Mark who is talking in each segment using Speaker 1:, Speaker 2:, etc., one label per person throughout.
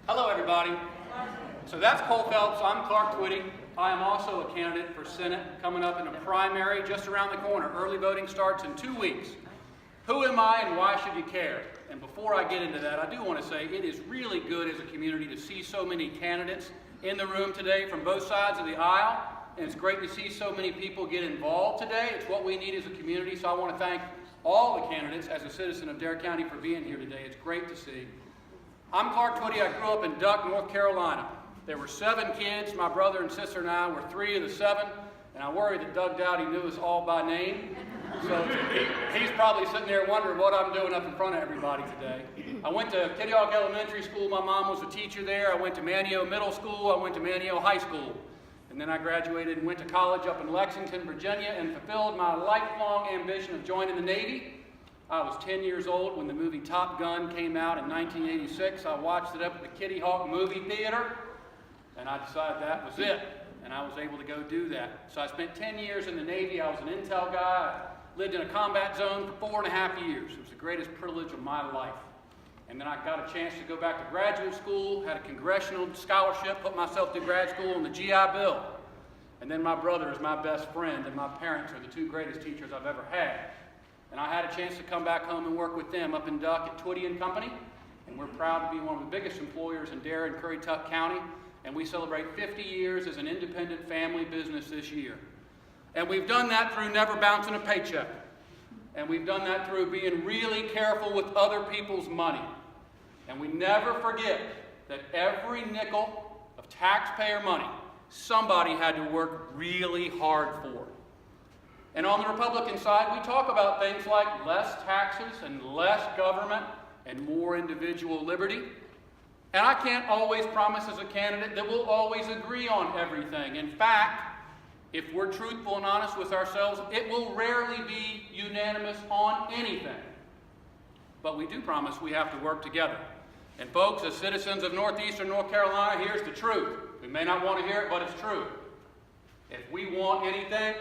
Speaker 1: Hello, everybody. So that's Cole Phelps. I'm Clark Twiddy. I am also a candidate for Senate coming up in a primary just around the corner. Early voting starts in 2 weeks. Who am I and why should you care? And before I get into that, I do want to say it is really good as a community to see so many candidates in the room today from both sides of the aisle. And it's great to see so many people get involved today. It's what we need as a community. So I want to thank all the candidates as a citizen of Dare County for being here today. It's great to see. I'm Clark Twiddy. I grew up in Duck, North Carolina. There were 7 kids. My brother and sister and I were 3 of the 7. And I worry that Doug Dowdy knew us all by name. So he's probably sitting there wondering what I'm doing up in front of everybody today. I went to Kitty Hawk Elementary School. My mom was a teacher there. I went to Manteo Middle School. I went to Manteo High School. And then I graduated and went to college up in Lexington, Virginia, and fulfilled my lifelong ambition of joining the Navy. I was 10 years old when the movie Top Gun came out in 1986. I watched it up at the Kitty Hawk movie theater, and I decided that was it. And I was able to go do that. So I spent 10 years in the Navy. I was an intel guy. I lived in a combat zone for 4.5 years. It was the greatest privilege of my life. And then I got a chance to go back to graduate school, had a congressional scholarship, put myself through grad school on the GI Bill. And then my brother is my best friend, and my parents are the 2 greatest teachers I've ever had. And I had a chance to come back home and work with them up in Duck at Twiddy and Company. And we're proud to be one of the biggest employers in Dare and Currituck County. And we celebrate 50 years as an independent family business this year. And we've done that through never bouncing a paycheck. And we've done that through being really careful with other people's money. And we never forget that every nickel of taxpayer money, somebody had to work really hard for. And on the Republican side, we talk about things like less taxes and less government and more individual liberty. And I can't always promise as a candidate that we'll always agree on everything. In fact, if we're truthful and honest with ourselves, it will rarely be unanimous on anything. But we do promise we have to work together. And folks, as citizens of northeastern North Carolina, here's the truth. We may not want to hear it, but it's true. If we want anything,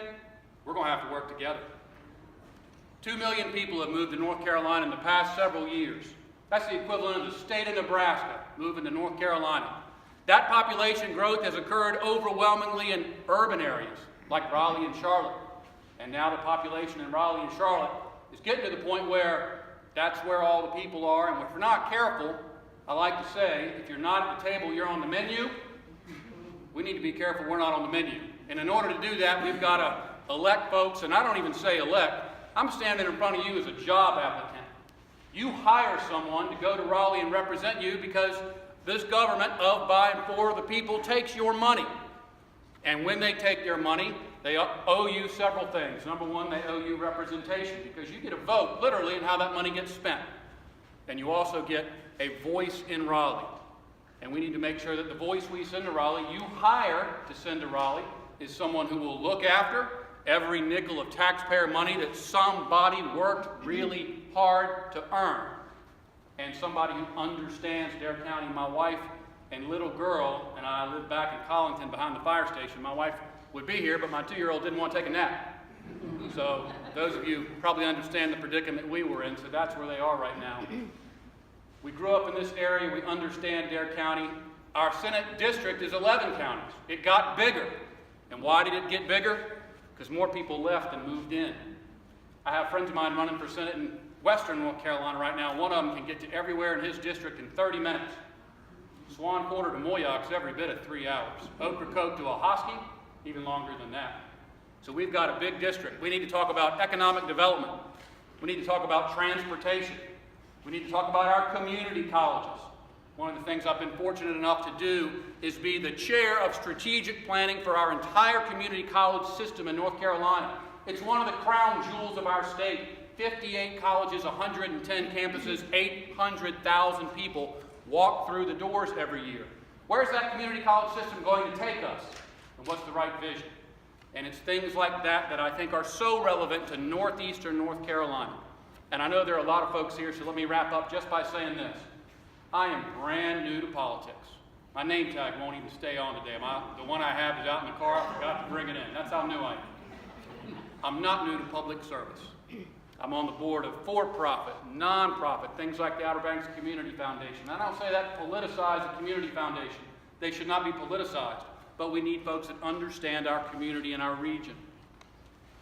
Speaker 1: we're going to have to work together. 2 million people have moved to North Carolina in the past several years. That's the equivalent of the state of Nebraska moving to North Carolina. That population growth has occurred overwhelmingly in urban areas like Raleigh and Charlotte. And now the population in Raleigh and Charlotte is getting to the point where that's where all the people are. And if we're not careful, I like to say, if you're not at the table, you're on the menu. We need to be careful we're not on the menu. And in order to do that, we've got to elect folks, and I don't even say elect. I'm standing in front of you as a job applicant. You hire someone to go to Raleigh and represent you because this government of, by, and for the people takes your money. And when they take their money, they owe you several things. Number one, they owe you representation because you get a vote, literally, in how that money gets spent. And you also get a voice in Raleigh. And we need to make sure that the voice we send to Raleigh, you hire to send to Raleigh, is someone who will look after every nickel of taxpayer money that somebody worked really hard to earn. And somebody who understands Dare County. My wife and little girl, and I live back in Collington behind the fire station. My wife would be here, but my 2-year-old didn't want to take a nap. So those of you probably understand the predicament we were in, so that's where they are right now. We grew up in this area. We understand Dare County. Our Senate district is 11 counties. It got bigger. And why did it get bigger? Because more people left and moved in. I have friends of mine running for Senate in western North Carolina right now. One of them can get to everywhere in his district in 30 minutes. Swan Quarter to Moyock's every bit of 3 hours. Ocracoke to Ahoskie, even longer than that. So we've got a big district. We need to talk about economic development. We need to talk about transportation. We need to talk about our community colleges. One of the things I've been fortunate enough to do is be the chair of strategic planning for our entire community college system in North Carolina. It's one of the crown jewels of our state. 58 colleges, 110 campuses, 800,000 people walk through the doors every year. Where's that community college system going to take us? And what's the right vision? And it's things like that that I think are so relevant to northeastern North Carolina. And I know there are a lot of folks here, so let me wrap up just by saying this. I am brand new to politics. My name tag won't even stay on today. The one I have is out in the car. I forgot to bring it in. That's how new I am. I'm not new to public service. I'm on the board of for-profit, non-profit, things like the Outer Banks Community Foundation. I don't say that to politicize the community foundation. They should not be politicized, but we need folks that understand our community and our region.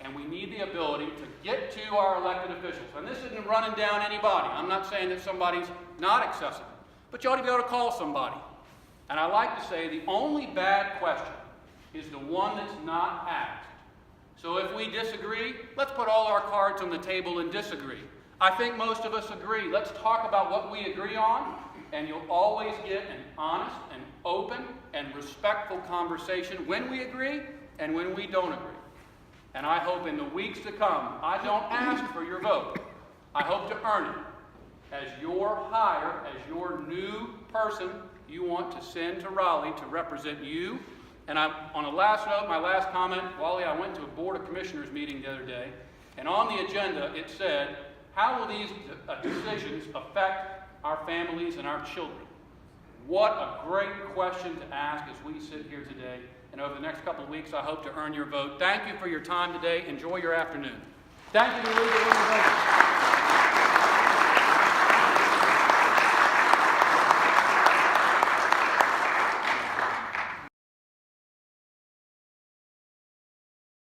Speaker 1: And we need the ability to get to our elected officials. And this isn't running down anybody. I'm not saying that somebody's not accessible, but you ought to be able to call somebody. And I like to say the only bad question is the one that's not asked. So if we disagree, let's put all our cards on the table and disagree. I think most of us agree. Let's talk about what we agree on, and you'll always get an honest and open and respectful conversation when we agree and when we don't agree. And I hope in the weeks to come, I don't ask for your vote. I hope to earn it as your hire, as your new person you want to send to Raleigh to represent you. And on a last note, my last comment, Wally, I went to a Board of Commissioners meeting the other day, and on the agenda it said, how will these decisions affect our families and our children? What a great question to ask as we sit here today. And over the next couple of weeks, I hope to earn your vote. Thank you for your time today. Enjoy your afternoon. Thank you to